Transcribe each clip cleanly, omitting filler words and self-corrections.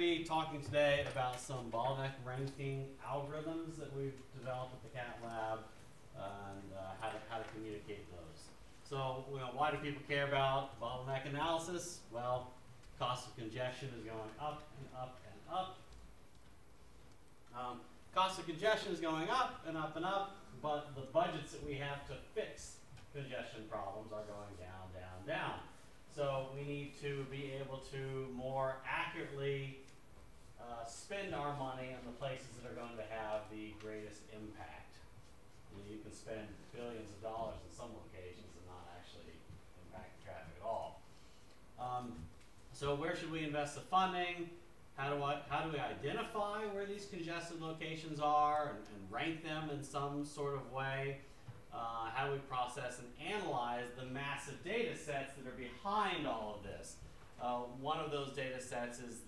be talking today about some bottleneck ranking algorithms that we've developed at the CATT lab and how to communicate those. So, why do people care about bottleneck analysis? Well, cost of congestion is going up and up and up. Cost of congestion is going up and up and up, but the budgets that we have to fix congestion problems are going down, down, down. So we need to be able to more accurately spend our money on the places that are going to have the greatest impact. You can spend billions of dollars in some locations and not actually impact traffic at all. So where should we invest the funding? How do we identify where these congested locations are and rank them in some sort of way? How do we process and analyze the massive data sets that are behind all of this? One of those data sets is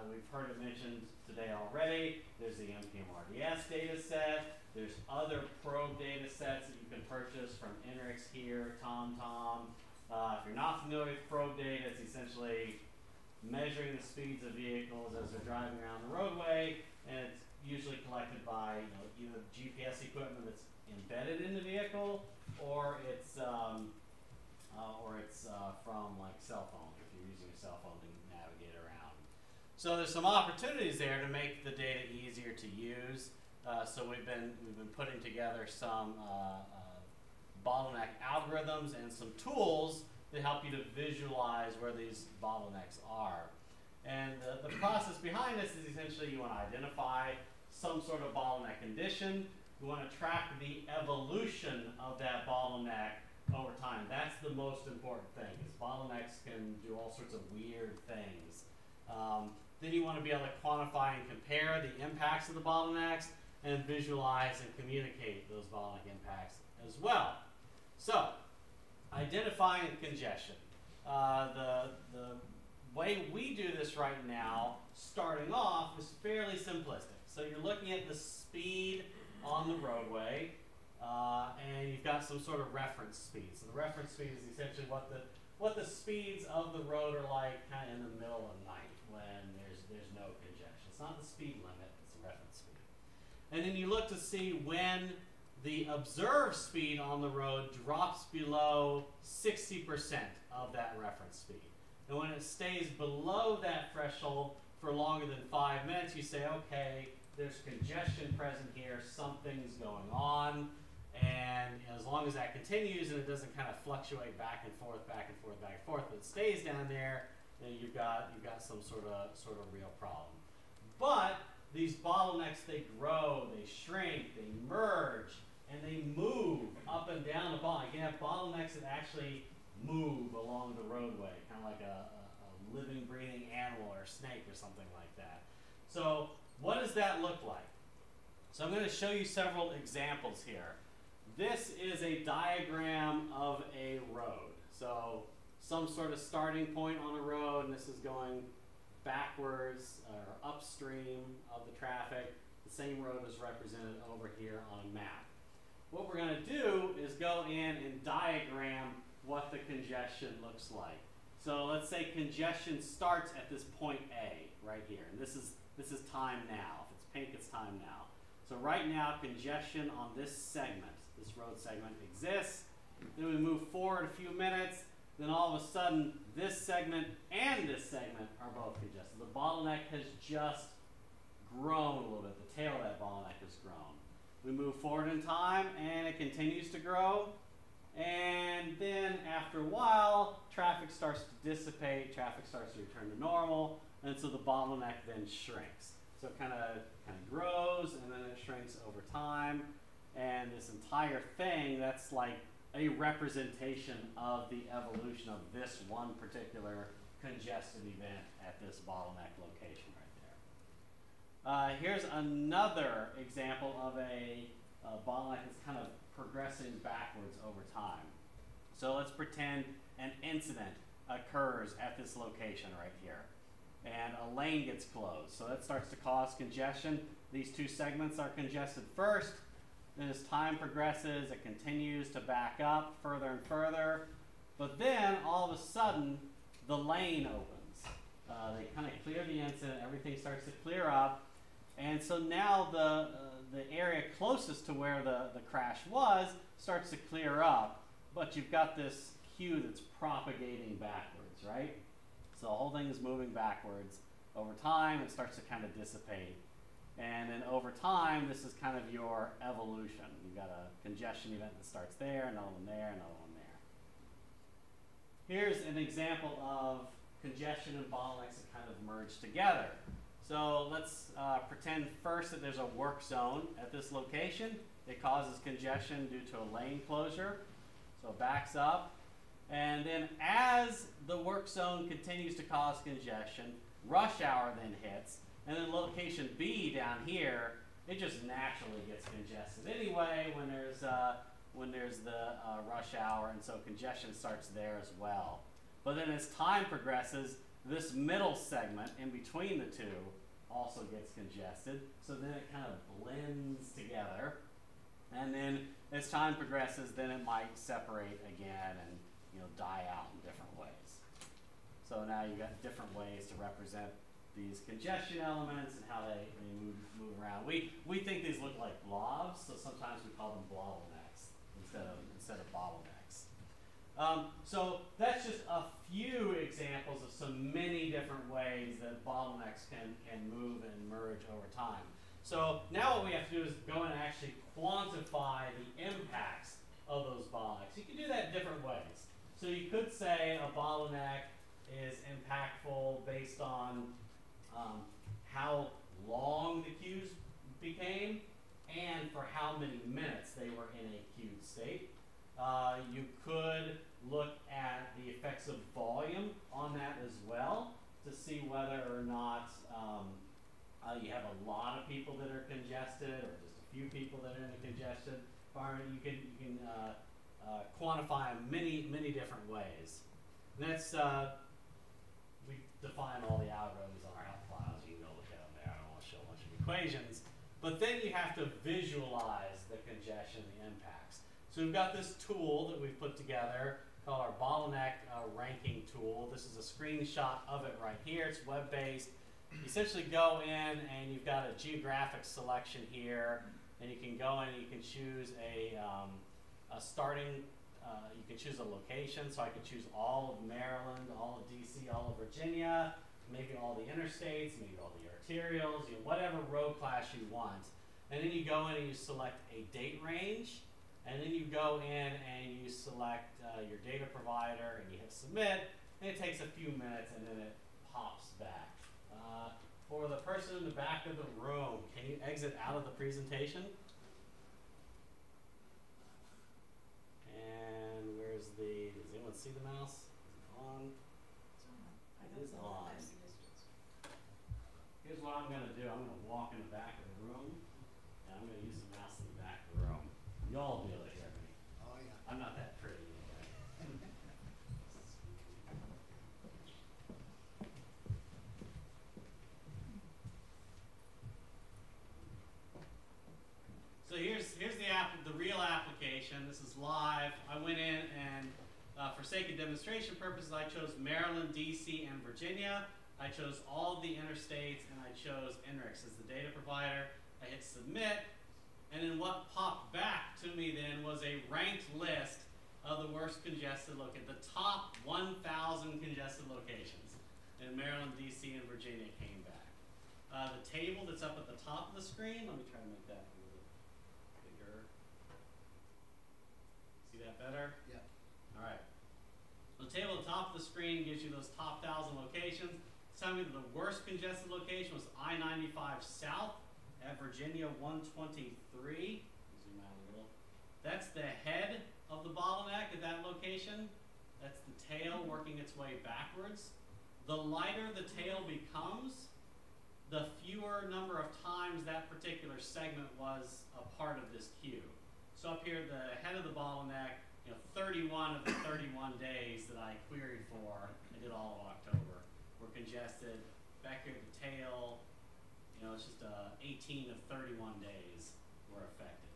we've heard it mentioned today already, there's the NPM-RDS data set, there's other probe data sets that you can purchase from Inrix here, TomTom. If you're not familiar with probe data, it's essentially measuring the speeds of vehicles as they're driving around the roadway, and it's usually collected by either GPS equipment that's embedded in the vehicle, or it's from like cell phone, if you're using a cell phone to navigate around. So there's some opportunities there to make the data easier to use. So we've been putting together some bottleneck algorithms and some tools to help you to visualize where these bottlenecks are. And the process behind this is essentially you want to identify some sort of bottleneck condition. You want to track the evolution of that bottleneck over time. That's the most important thing, because bottlenecks can do all sorts of weird things. Then you want to be able to quantify and compare the impacts of the bottlenecks and visualize and communicate those bottleneck impacts as well. So, identifying congestion. The way we do this right now, starting off, is fairly simplistic. So you're looking at the speed on the roadway, and you've got some sort of reference speed. So the reference speed is essentially what the speeds of the road are like kind of in the middle of the night when there's no congestion. It's not the speed limit, it's the reference speed. And then you look to see when the observed speed on the road drops below 60% of that reference speed. And when it stays below that threshold for longer than 5 minutes, you say, okay, there's congestion present here, something's going on, and as long as that continues and it doesn't kind of fluctuate back and forth, back and forth, back and forth, but it stays down there, then you've got some sort of real problem. But these bottlenecks, they grow, they shrink, they merge, and they move up and down the bottleneck. You can have bottlenecks that actually move along the roadway, kind of like a living, breathing animal or a snake or something like that. So what does that look like? So I'm going to show you several examples here. This is a diagram of a road. So some sort of starting point on a road, and this is going backwards or upstream of the traffic. The same road is represented over here on a map. What we're going to do is go in and diagram what the congestion looks like. So let's say congestion starts at this point A right here, and this is time now. If it's pink, it's time now. So right now, congestion on this segment, this road segment, exists. Then we move forward a few minutes. Then all of a sudden, this segment and this segment are both congested. The bottleneck has just grown a little bit. The tail of that bottleneck has grown. We move forward in time, and it continues to grow. And then after a while, traffic starts to dissipate. Traffic starts to return to normal. And so the bottleneck then shrinks. So it kind of grows, and then it shrinks over time. And this entire thing, that's like a representation of the evolution of this one particular congested event at this bottleneck location right there. Here's another example of a bottleneck that's kind of progressing backwards over time. So let's pretend an incident occurs at this location right here, and a lane gets closed. So that starts to cause congestion. These two segments are congested first. Then as time progresses, it continues to back up further and further. But then, all of a sudden, the lane opens. they kind of clear the incident, everything starts to clear up, and so now the area closest to where the crash was starts to clear up, but you've got this queue that's propagating backwards, right? So the whole thing is moving backwards. Over time, it starts to kind of dissipate. And then over time, this is kind of your evolution. You've got a congestion event that starts there, another one there, another one there. Here's an example of congestion and bottlenecks that kind of merge together. So let's pretend first that there's a work zone at this location. It causes congestion due to a lane closure. So it backs up. And then as the work zone continues to cause congestion, rush hour then hits. And then location B down here, it just naturally gets congested anyway when there's the rush hour, and so congestion starts there as well. But then as time progresses, this middle segment in between the two also gets congested, so then it kind of blends together. And then as time progresses, then it might separate again and die out in different ways. So now you've got different ways to represent these congestion elements and how they move around. We think these look like blobs, so sometimes we call them bottlenecks instead of bottlenecks. So that's just a few examples of so many different ways that bottlenecks can move and merge over time. So now what we have to do is go and actually quantify the impacts of those bottlenecks. You can do that in different ways. So you could say a bottleneck is impactful based on how long the queues became and for how many minutes they were in a queued state. You could look at the effects of volume on that as well to see whether or not you have a lot of people that are congested or just a few people that are in a congested environment. You can quantify them many different ways. And that's we define all the algorithms on our help files. You can go look at them there. I don't want to show a bunch of equations. But then you have to visualize the congestion, the impacts. So we've got this tool that we've put together called our bottleneck ranking tool. This is a screenshot of it right here. It's web-based. You essentially go in and you've got a geographic selection here, and you can go in and you can choose a starting. You can choose a location, so I could choose all of Maryland, all of DC, all of Virginia, maybe all the interstates, maybe all the arterials, whatever road class you want. And then you go in and you select a date range, and then you go in and you select your data provider and you hit submit, and it takes a few minutes and then it pops back. For the person in the back of the room, can you exit out of the presentation? And where's does anyone see the mouse? Is it on? It is on. Here's what I'm going to do. I'm going to walk in the back of the room, and I'm going to use the mouse in the back of the room. Y'all will be able to hear me. Oh, yeah. I'm not that pretty anyway. So here's the real application. This is live. I went in and for sake of demonstration purposes, I chose Maryland, DC, and Virginia. I chose all of the interstates, and I chose INRIX as the data provider. I hit submit, and then what popped back to me then was a ranked list of the worst congested locations, the top 1,000 congested locations in Maryland, DC, and Virginia came back. The table that's up at the top of the screen, let me try to make that a little bigger. See that better? Yeah. All right. The table at the top of the screen gives you those top 1,000 locations. It's telling me that the worst congested location was I-95 South at Virginia 123. Zoom out a little. That's the head of the bottleneck at that location. That's the tail working its way backwards. The lighter the tail becomes, the fewer number of times that particular segment was a part of this queue. So up here, the head of the bottleneck, 31 of the 31 days that I queried for, I did all of October, were congested. Back here at the tail, it's just 18 of 31 days were affected.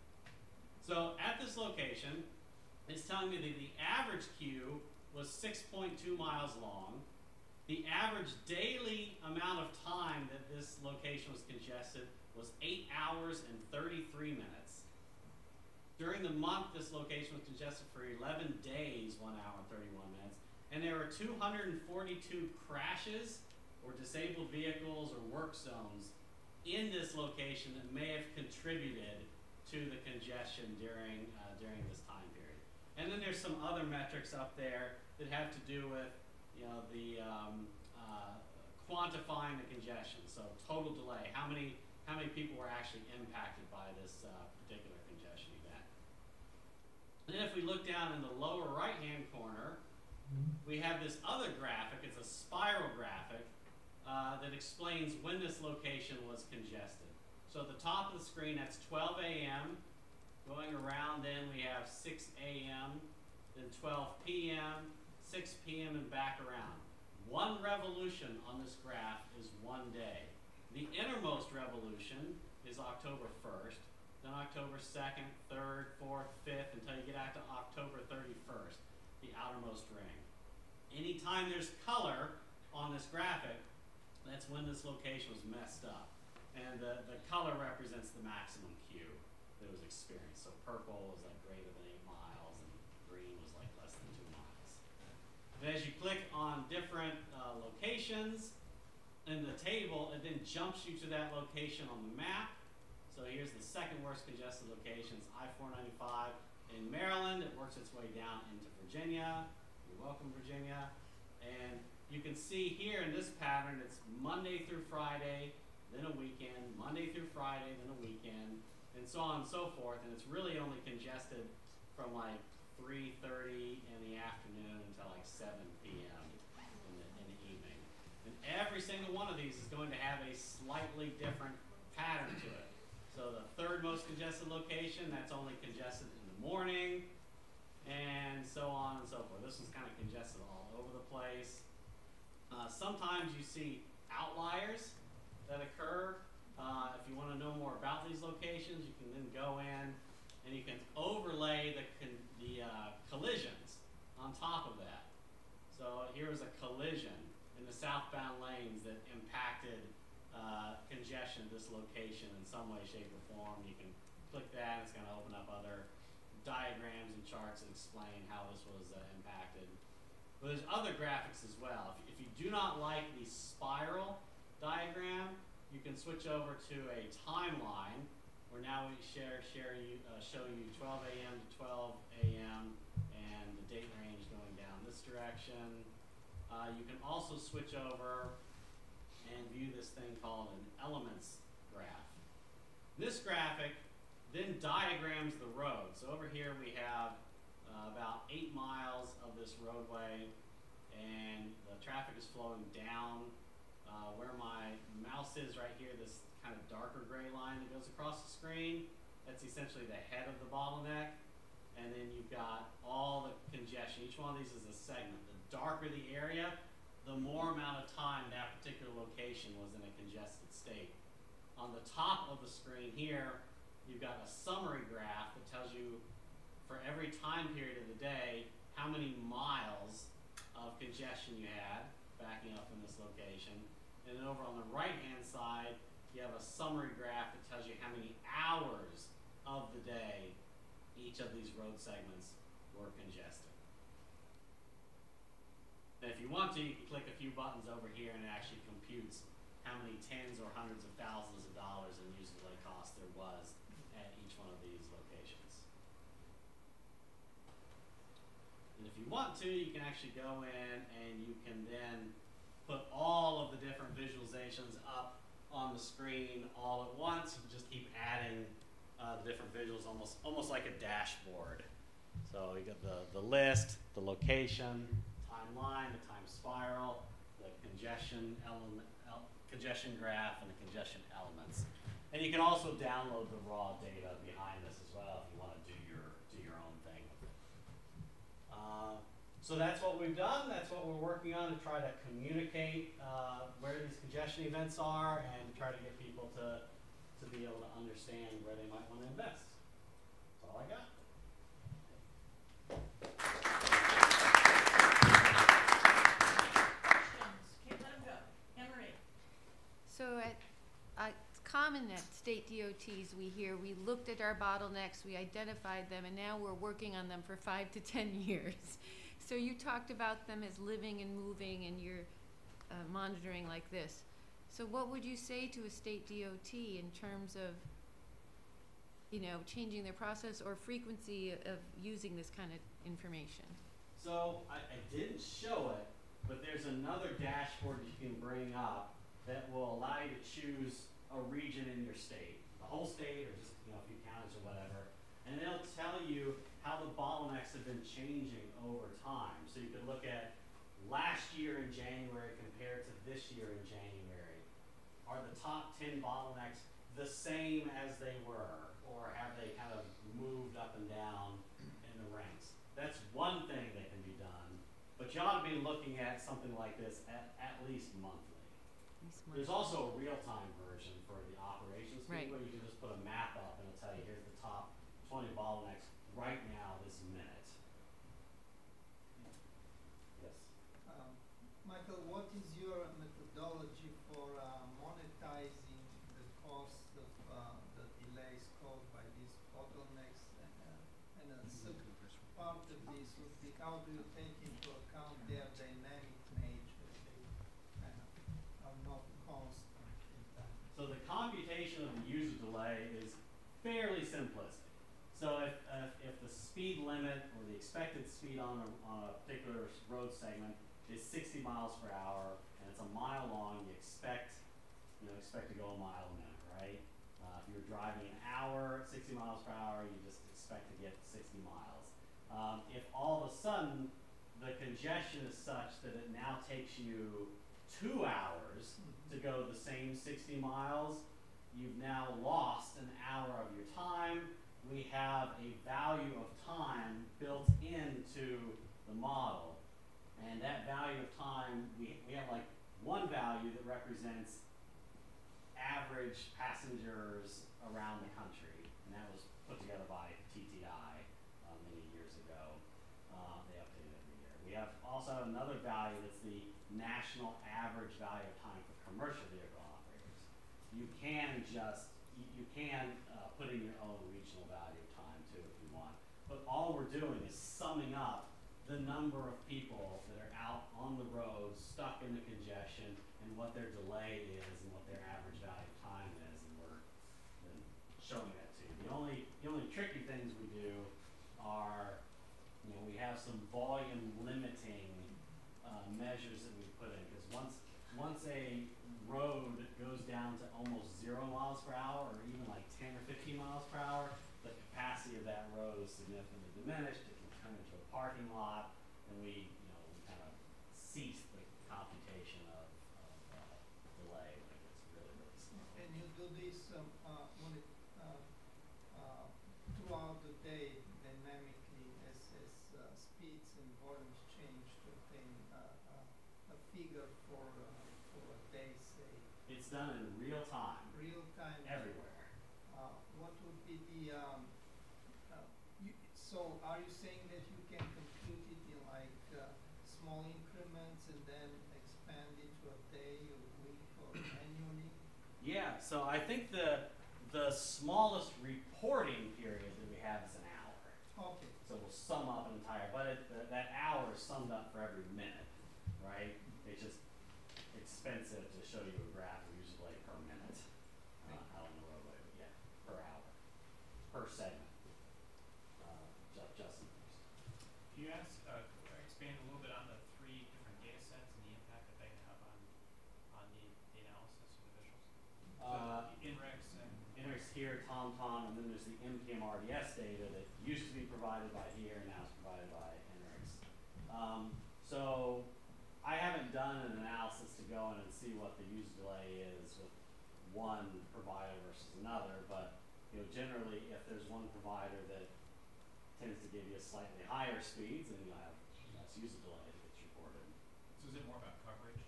So at this location, it's telling me that the average queue was 6.2 miles long, The average daily amount of time that this location was congested was 8 hours and 33 minutes. During the month, this location was congested for 11 days, 1 hour and 31 minutes. And there were 242 crashes or disabled vehicles or work zones in this location that may have contributed to the congestion during this time period. And then there's some other metrics up there that have to do with, you know, the quantifying the congestion. So total delay, how many people were actually impacted by this particular congestion event. And then if we look down in the lower right-hand corner, we have this other graphic. It's a spiral graphic that explains when this location was congested. So at the top of the screen, that's 12 a.m. Going around, then we have 6 a.m., then 12 p.m., 6 p.m., and back around. One revolution on this graph is 1 day. The innermost revolution is October 1st, then October 2nd, 3rd, 4th, 5th, until you get out to October 31st, the outermost ring. Anytime there's color on this graphic, that's when this location was messed up. And the color represents the maximum Q that was experienced. So purple was like greater than 8 miles, and green was like less than 2 miles. And as you click on different locations in the table, it then jumps you to that location on the map. So here's the second worst congested location, it's I-495 in Maryland. It works its way down into Virginia. You're welcome, Virginia. And you can see here in this pattern, it's Monday through Friday, then a weekend, Monday through Friday, then a weekend, and so on and so forth. And it's really only congested from like 3:30 in the afternoon until like 7 p.m. in the evening. And every single one of these is going to have a slightly different pattern to it. So the third most congested location, that's only congested in the morning, and so on and so forth. This one's kind of congested all over the place. Sometimes you see outliers that occur. If you want to know more about these locations, you can then go in and you can overlay the collisions on top of that. So here is a collision in the southbound lanes that impacted congestion at this location in some way, shape, or form. You can click that, and it's going to open up other diagrams and charts that explain how this was impacted. But there's other graphics as well. If you do not like the spiral diagram, you can switch over to a timeline where now we show you 12 a.m. to 12 a.m. and the date range going down this direction. You can also switch over and view this thing called an elements graph. This graphic then diagrams the road. So over here we have about 8 miles of this roadway, and the traffic is flowing down. Where my mouse is right here, this kind of darker gray line that goes across the screen, that's essentially the head of the bottleneck. And then you've got all the congestion. Each one of these is a segment. The darker the area, the more amount of time that particular location was in a congested state. On the top of the screen here, you've got a summary graph that tells you for every time period of the day how many miles of congestion you had backing up from this location. And then over on the right-hand side, you have a summary graph that tells you how many hours of the day each of these road segments were congested. And if you want to, you can click a few buttons over here and it actually computes how many tens or hundreds of thousands of dollars in user delay cost there was at each one of these locations. And if you want to, you can actually go in and you can then put all of the different visualizations up on the screen all at once. You can just keep adding the different visuals, almost like a dashboard. So you got the list, the location, timeline, the time spiral, the congestion element, congestion graph, and the congestion elements. And you can also download the raw data behind this as well if you want to do your own thing with it. So that's what we've done. That's what we're working on to try to communicate where these congestion events are and try to get people to be able to understand where they might want to invest. That's all I got. Questions? So it's common at state DOTs we hear, we looked at our bottlenecks, we identified them, and now we're working on them for 5 to 10 years. So you talked about them as living and moving, and you're monitoring like this. So what would you say to a state DOT in terms of, you know, changing their process or frequency of using this kind of information? So I didn't show it, but there's another dashboard you can bring up that will allow you to choose a region in your state, the whole state or just, you know, a few counties or whatever, and it'll tell you how the bottlenecks have been changing over time. So you could look at last year in January compared to this year in January. Are the top 10 bottlenecks the same as they were, or have they kind of moved up and down in the ranks? That's one thing that can be done, but you ought to be looking at something like this at least monthly. There's also a real-time version for the operations feed, where you can just put a map up and it'll tell you here's the top 20 bottlenecks right now this minute. Yes? Michael, what is your methodology for monetizing the cost of the delays caused by these bottlenecks? And a part of this would be, how do you take into account their dynamic nature? They are not constant in time. So the computation of the user delay is fairly simplistic. So if the speed limit or the expected speed on a particular road segment is 60 miles per hour and it's a mile long, you expect to go a mile a minute, right? If you're driving an hour at 60 miles per hour, you just expect to get 60 miles. If all of a sudden the congestion is such that it now takes you 2 hours to go the same 60 miles, you've now lost an hour of your time. We have a value of time built into the model. And that value of time, we have like one value that represents average passengers around the country. And that was put together by TTI many years ago. They update it every year. We have also have another value that's the national average value of time for commercial vehicle operators. You can put in your own regional value of time too if you want. But all we're doing is summing up the number of people that are out on the road, stuck in the congestion, and what their delay is and what their average value of time is, and we're then showing that to you. The only tricky things we do are, we have some volume limiting measures that we put in, because once a road goes down to almost 0 miles per hour, or even like 10 or 15 miles per hour, the capacity of that road is significantly diminished. It can turn into a parking lot, and we kind of cease the computation of delay when it gets really, really slow. And you do this throughout the day dynamically as speeds and volumes change to obtain a figure for a day, say. It's done in real time. Real time. Everywhere. What would be the so are you saying that you can compute it in like small increments and then expand it to a day, a week, or annually? Yeah, so I think the smallest reporting period that we have is an hour. Okay. So we'll sum up an entire, but that hour is summed up for every minute, right? It's just expensive to show you a graph of user delay per minute out on the roadway, but yeah, per hour, per segment. Justin first. Can you expand a little bit on the 3 different data sets and the impact that they have on the analysis of the visuals? INRIX here, TomTom, and then there's the MPM-RDS data that used to be provided by here and now is provided by INRIX. So I haven't done an analysis to go in and see what the user delay is with one provider versus another, but generally if there's one provider that tends to give you a slightly higher speeds, and you'll have less user delay that gets reported. So is it more about coverage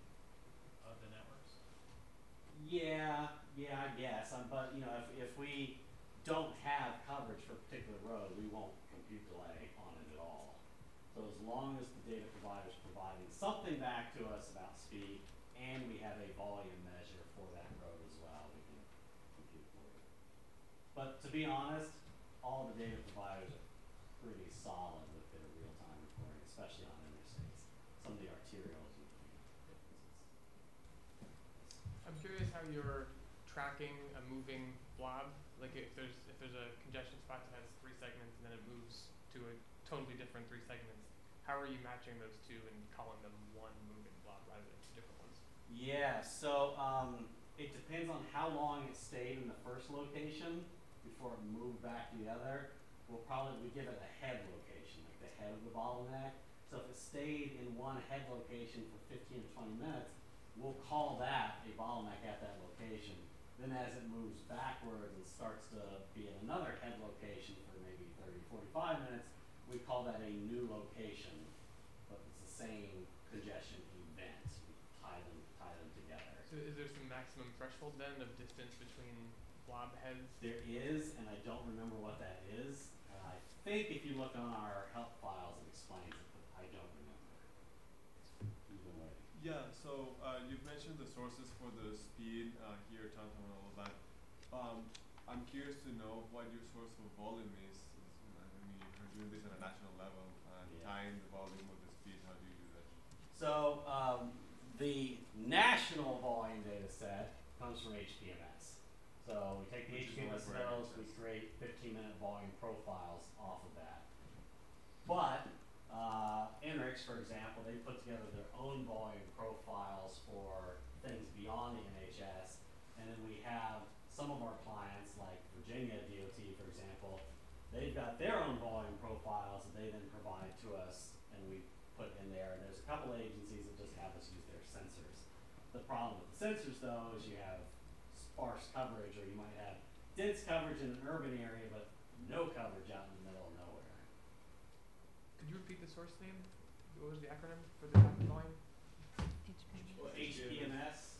of the networks? Yeah, I guess. But if we don't have coverage for a particular road, we won't compute delay on it at all. So as long as the data provider is providing something back to us about speed and we have a volume measure for that road as well. We can compute for you. But to be honest, all the data providers are pretty solid with their real-time reporting, especially on interstates. Some of the arterials, you know, differences. I'm curious how you're tracking a moving blob. Like if there's a congestion spot that has 3 segments and then it moves to a totally different 3 segments, how are you matching those two and calling them one moving blob rather than 2 different ones? Yeah, so it depends on how long it stayed in the first location before it moved back to the other. We give it a head location, like the head of the bottleneck. So if it stayed in one head location for 15 to 20 minutes, we'll call that a bottleneck at that location. Then as it moves backwards and starts to be in another head location for maybe 30, 45 minutes, we call that a new location, but it's the same congestion event. We tie them together. So is there some maximum threshold then of distance between blob heads? There is, and I don't remember what that is. I think if you look on our help files, it explains it, but I don't remember. You've been waiting. Yeah, so you've mentioned the sources for the speed here, Tom, and all of that. I'm curious to know what your source of volume is. I mean, you're doing this at a national level and tying the volume with the speed. How do you do that? So the national volume data set comes from HPMS. So we take the HPMS levels, we create 15-minute volume profiles off of that. But NRIX, for example, they put together their own volume profiles for things beyond the NHS. And then we have some of our clients, like Virginia DOT, for example, they've got their own volume profiles that they then provide to us, and we put in there. And there's a couple agencies that just have us use their sensors. The problem with the sensors, though, is you have sparse coverage, or you might have dense coverage in an urban area, but no coverage out in the middle of nowhere. Could you repeat the source name? What was the acronym for the volume? HPV. Well, HPMS.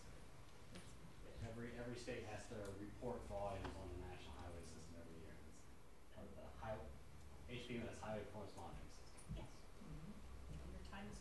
Every state has to report volumes on the national highway system every year. It's part of the HPMS, Highway Performance Monitoring System. Yes. Your time is